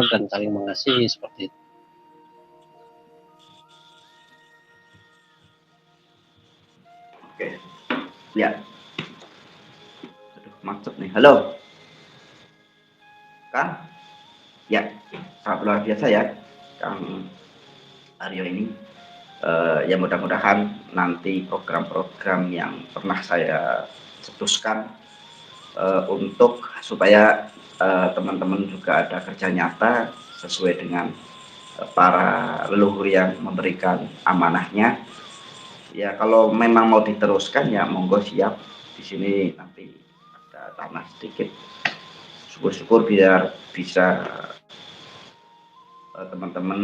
dan saling mengasihi seperti itu. Oke, ya. Aduh, macet nih. Halo, Kang. Ya, sangat luar biasa ya, Kang Aryo ini. Ya mudah-mudahan nanti program-program yang pernah saya cetuskan untuk supaya teman-teman juga ada kerja nyata sesuai dengan para leluhur yang memberikan amanahnya. Ya kalau memang mau diteruskan ya monggo siap. Di sini nanti ada tanah sedikit. Syukur-syukur biar bisa teman-teman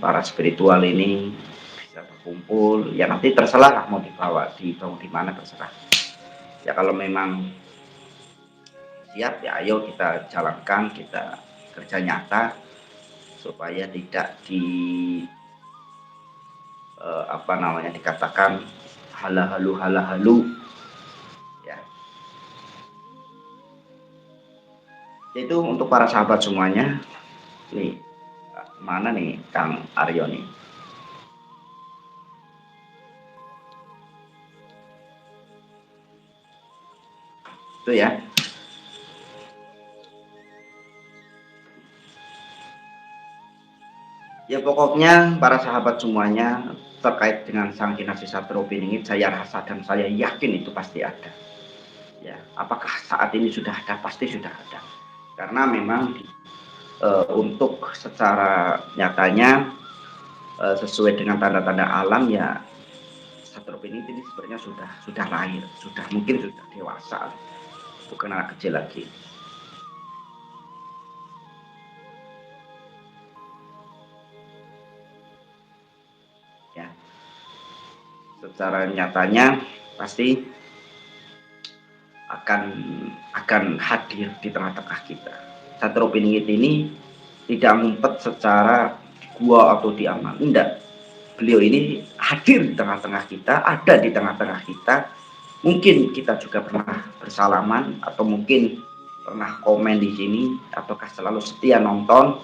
para spiritual ini bisa berkumpul. Ya nanti terserah lah mau dibawa di mana terserah. Ya kalau memang siap ya ayo kita jalankan, kita kerja nyata supaya tidak apa namanya dikatakan halu ya. Itu untuk para sahabat semuanya. Nih mana nih Kang Aryo nih? Itu ya. Ya pokoknya para sahabat semuanya terkait dengan Sang Kinasih Satrio Piningit saya rasa dan saya yakin itu pasti ada. Ya, apakah saat ini sudah ada? Pasti sudah ada. Karena memang untuk secara nyatanya sesuai dengan tanda-tanda alam ya Satrio Piningit ini sebenarnya sudah lahir, sudah mungkin sudah dewasa, bukan anak kecil lagi. Ya, secara nyatanya pasti akan hadir di tengah-tengah kita. Satrio Piningit ini tidak ngumpet secara gua atau di aman, enggak. Beliau ini hadir di tengah-tengah kita, ada di tengah-tengah kita. Mungkin kita juga pernah bersalaman atau mungkin pernah komen di sini ataukah selalu setia nonton,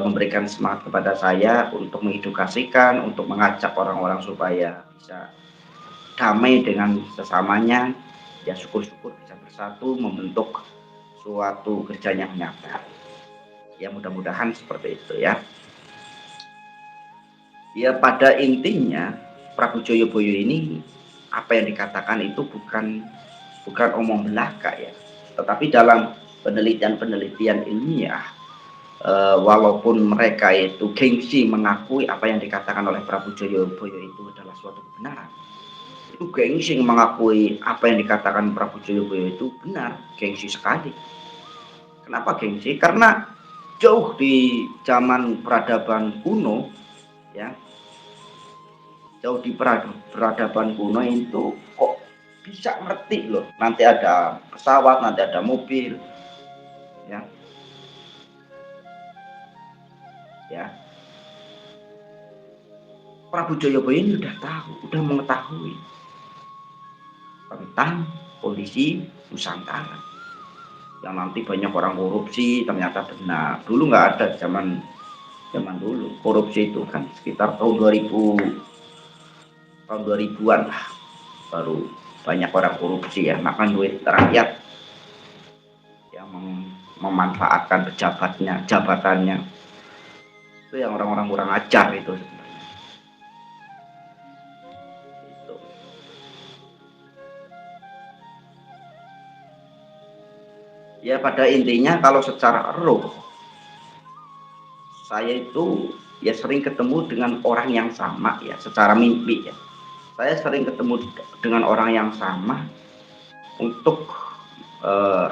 memberikan semangat kepada saya untuk mengedukasikan, untuk mengajak orang-orang supaya bisa damai dengan sesamanya. Ya syukur-syukur bisa bersatu membentuk suatu kerja yang nyata. Ya mudah-mudahan seperti itu ya. Ya pada intinya Prabu Joyoboyo ini apa yang dikatakan itu bukan omong belaka ya, tetapi dalam penelitian-penelitian ilmiah walaupun mereka itu gengsi mengakui apa yang dikatakan oleh Prabu Joyoboyo itu adalah suatu kebenaran, itu gengsi mengakui apa yang dikatakan Prabu Joyoboyo itu benar, gengsi sekali. Kenapa gengsi? Karena jauh di zaman peradaban kuno ya, jauh di peradaban kuno itu kok bisa ngerti loh, nanti ada pesawat, nanti ada mobil ya. Ya, Prabu Joyoboyo ini udah tahu, udah mengetahui tentang kondisi Nusantara yang nanti banyak orang korupsi, ternyata benar. Dulu nggak ada, zaman dulu korupsi itu kan sekitar tahun 2000, tahun 2000-an lah baru banyak orang korupsi ya, makan duit rakyat yang memanfaatkan pejabatnya, jabatannya. Itu yang orang-orang kurang ajar itu sebenarnya. Itu. Ya pada intinya kalau secara roh saya itu ya sering ketemu dengan orang yang sama ya secara mimpi ya. Saya sering ketemu dengan orang yang sama untuk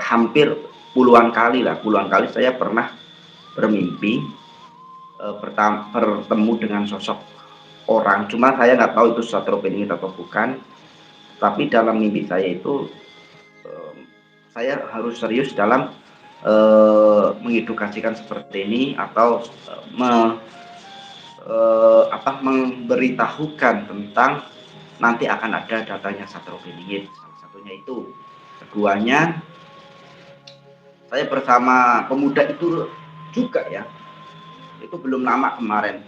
hampir puluhan kali saya pernah bermimpi bertemu dengan sosok orang. Cuma saya nggak tahu itu Satrio Piningit atau bukan. Tapi dalam mimpi saya itu saya harus serius dalam mengedukasikan seperti ini atau memberitahukan tentang nanti akan ada datanya Satrio Piningit. Salah satunya itu. Keduanya, saya bersama pemuda itu juga ya, itu belum lama kemarin.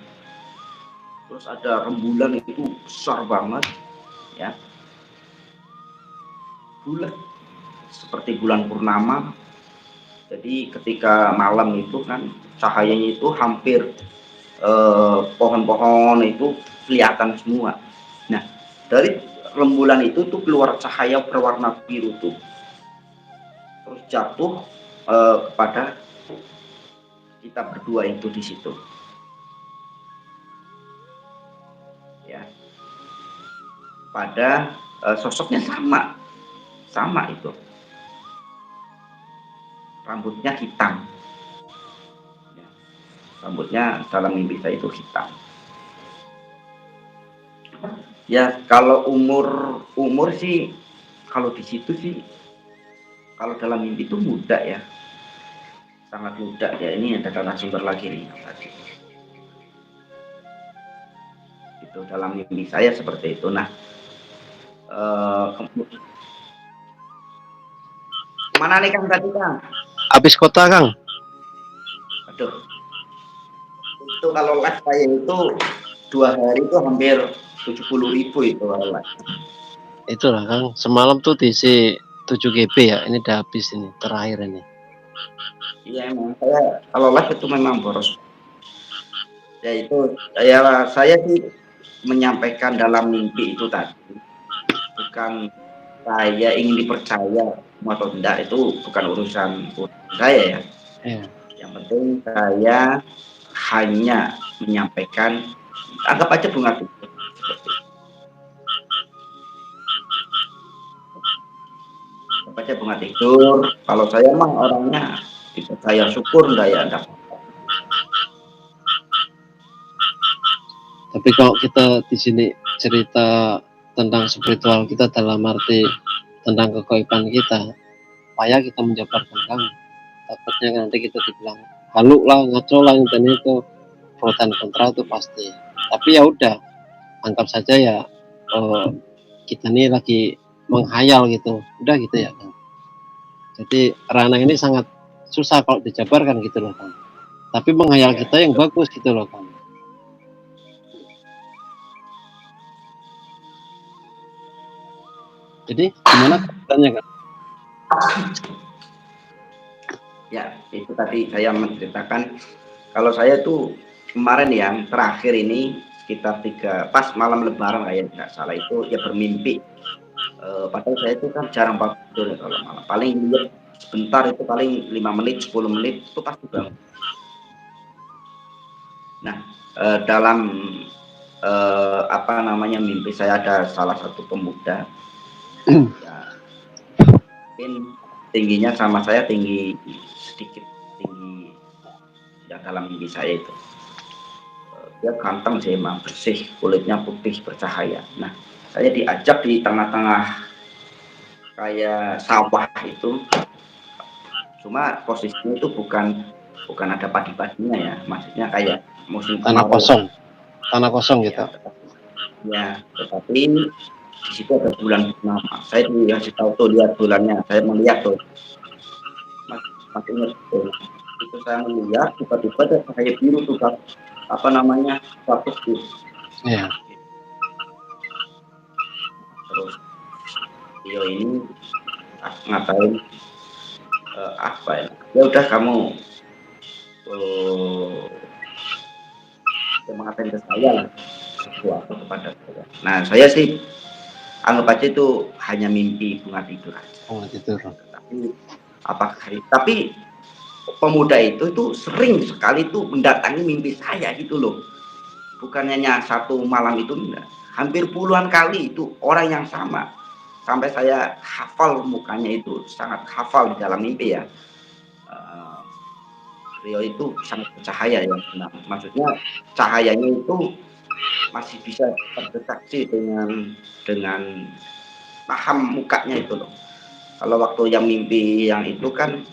Terus ada rembulan itu besar banget ya, bulat seperti bulan purnama. Jadi ketika malam itu kan cahayanya itu hampir pohon-pohon itu kelihatan semua. Nah, dari rembulan itu tuh keluar cahaya berwarna biru tuh, terus jatuh kepada kita berdua itu di situ, ya. Pada sosoknya sama, sama itu, rambutnya hitam, ya. Rambutnya dalam mimpi saya itu hitam. Ya kalau umur sih, kalau di situ sih, kalau dalam mimpi itu muda ya, sangat muda ya. Ini ada narasumber lagi nih tadi. Itu dalam mimpi saya seperti itu. Nah, mana nih Kang tadi Kang? Habis kota, Kang. Aduh, itu kalau live saya itu 2 hari itu hampir 70.000 itu kalau live. Itulah, Kang. Semalam tuh diisi 7 GB ya. Ini udah habis ini, terakhir ini. Iya emang saya kalau live itu memang boros. Ya itu saya sih menyampaikan dalam mimpi itu tadi, bukan saya ingin dipercaya atau tidak, itu bukan urusan saya ya. Iya. Yang penting saya hanya menyampaikan, anggap aja bunga tidur. Anggap aja bunga tidur. Kalau saya mah orangnya dipercaya syukur enggak ya enggak. Tapi kalau kita di sini cerita tentang spiritual kita dalam arti tentang kegaiban kita, payah kita menjabarkan, Kang. Takutnya nanti kita dibilang halu lah, ngaco lah, dan itu pro dan kontra itu pasti. Tapi ya udah, anggap saja ya kita ini lagi menghayal gitu, udah gitu ya, Kang. Jadi ranah ini sangat susah kalau dijabarkan gitu loh, Kang. Tapi menghayal kita yang bagus gitu loh, Kang. Jadi gimana katanya, Kang? Ya itu tadi saya menceritakan kalau saya tuh kemarin yang terakhir ini sekitar pas malam lebaran kayak nggak salah itu ya bermimpi. Padahal saya itu kan jarang banget tidur ya kalau malam. Paling sebentar itu paling 5 menit, 10 menit itu pasti bangun. Nah, dalam apa namanya mimpi saya ada salah satu pemuda, ya, mungkin tingginya sama saya sedikit tinggi yang dalam mimpi saya itu. Dia ganteng sih emang, bersih, kulitnya putih bercahaya. Nah, saya diajak di tengah-tengah kayak sawah itu, cuma posisinya itu bukan ada padi-padinya ya, maksudnya kayak musim Tanah kemarau. kosong gitu. Ya, tetapi di situ ada bulan purnama. Saya dikasih tahu tuh, lihat bulannya, saya melihat tuh, masih ingat tuh. Itu saya melihat tiba-tiba ada cahaya biru tuh, apa namanya, bagus tuh. Iya. Terus dia ini ngatain apa ya? Ya udah kamu mengatakan ke saya lah sesuatu kepada saya. Nah saya sih anggap aja itu hanya mimpi bunga tidur aja. Bunga tidur. Tapi pemuda itu sering sekali tuh mendatangi mimpi saya gitu loh. Bukan hanya satu malam itu, enggak. Hampir puluhan kali itu orang yang sama. Sampai saya hafal mukanya itu, sangat hafal di dalam mimpi ya. Beliau itu sangat bercahaya ya. Nah, maksudnya cahayanya itu masih bisa terdeteksi dengan paham mukanya itu loh. Kalau waktu yang mimpi yang itu kan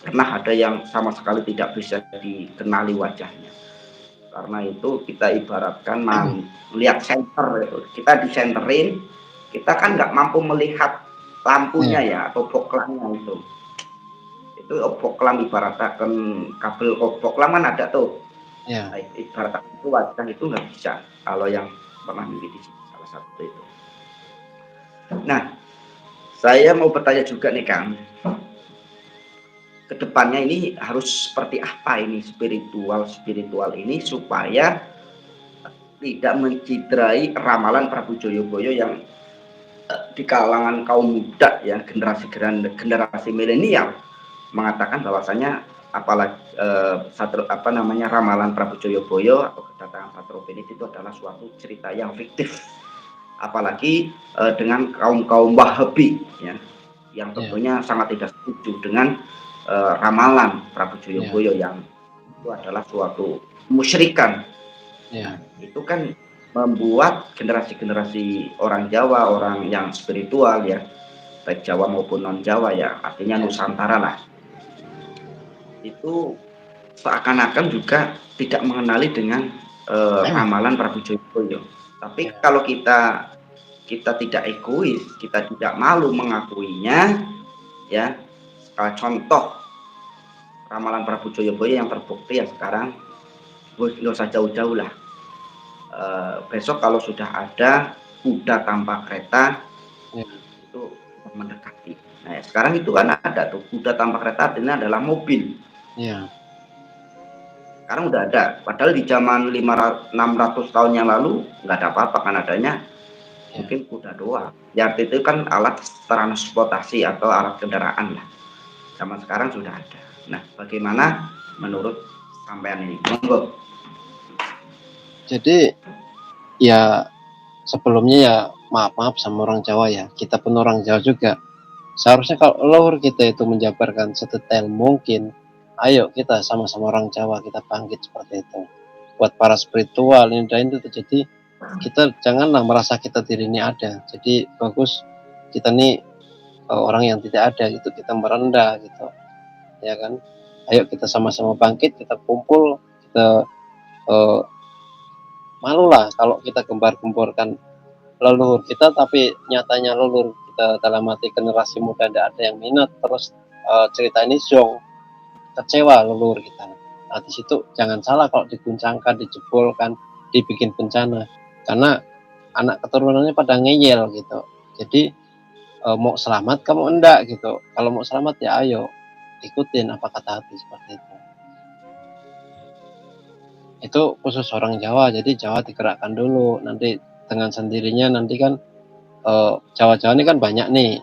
pernah ada yang sama sekali tidak bisa dikenali wajahnya. Karena itu kita ibaratkan melihat senter itu. Kita disenterin, kita kan nggak mampu melihat lampunya ya atau boklangnya itu itu poklam ibarataken kabel poklam kan ada tuh. Ya, Nah, ibarat itu wajah itu nggak bisa kalau yang pernah mengikuti salah satu itu. Nah, saya mau bertanya juga nih Kang, kedepannya ini harus seperti apa ini spiritual ini supaya tidak menciderai ramalan Prabu Joyoboyo yang di kalangan kaum muda ya generasi milenial mengatakan bahwasanya apalagi ramalan Prabu Joyoboyo atau kedatangan Satropinit itu adalah suatu cerita yang fiktif, apalagi dengan kaum Wahabi ya yang tentunya sangat tidak setuju dengan ramalan Prabu Joyoboyo yang itu adalah suatu musyrikan. Itu kan membuat generasi-generasi orang Jawa, orang yang spiritual ya, baik Jawa maupun non Jawa ya, artinya Nusantara lah, itu seakan-akan juga tidak mengenali dengan ramalan Prabu Joyoboyo. Tapi kalau kita tidak egois, kita tidak malu mengakuinya ya, contoh ramalan Prabu Joyoboyo yang terbukti ya sekarang, nggak usah jauh-jauh lah. Besok kalau sudah ada kuda tanpa kereta itu mendekati. Nah sekarang itu kan ada tuh kuda tanpa kereta, artinya adalah mobil. Sekarang udah ada, padahal di zaman 600 tahun yang lalu nggak ada apa-apa, kan adanya mungkin kuda doang. Ya itu kan alat transportasi atau alat kendaraan lah. Zaman sekarang sudah ada. Nah bagaimana menurut sampean ini? Monggo. jadi ya sebelumnya ya maaf sama orang Jawa ya, kita pun orang Jawa juga. Seharusnya kalau leluhur kita itu menjabarkan sedetail mungkin, ayo kita sama-sama orang Jawa kita bangkit seperti itu. Buat para spiritual ini dan itu terjadi, kita janganlah merasa kita diri ini ada. Jadi bagus kita nih orang yang tidak ada gitu, kita merendah gitu, ya kan? Ayo kita sama-sama bangkit, kita kumpul, kita malulah kalau kita gembar-gemborkan leluhur kita, tapi nyatanya leluhur kita dalam arti generasi muda tidak ada yang minat, terus cerita ini zong, kecewa leluhur kita. Nah di situ jangan salah kalau diguncangkan, dijebolkan, dibikin bencana, karena anak keturunannya pada ngeyel gitu. Jadi mau selamat kamu enggak gitu, kalau mau selamat ya ayo ikutin apa kata hati, seperti itu khusus orang Jawa. Jadi Jawa digerakkan dulu, nanti dengan sendirinya nanti kan Jawa-Jawa ini kan banyak nih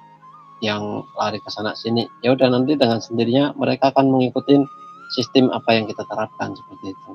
yang lari ke sana sini, ya udah nanti dengan sendirinya mereka akan mengikuti sistem apa yang kita terapkan, seperti itu.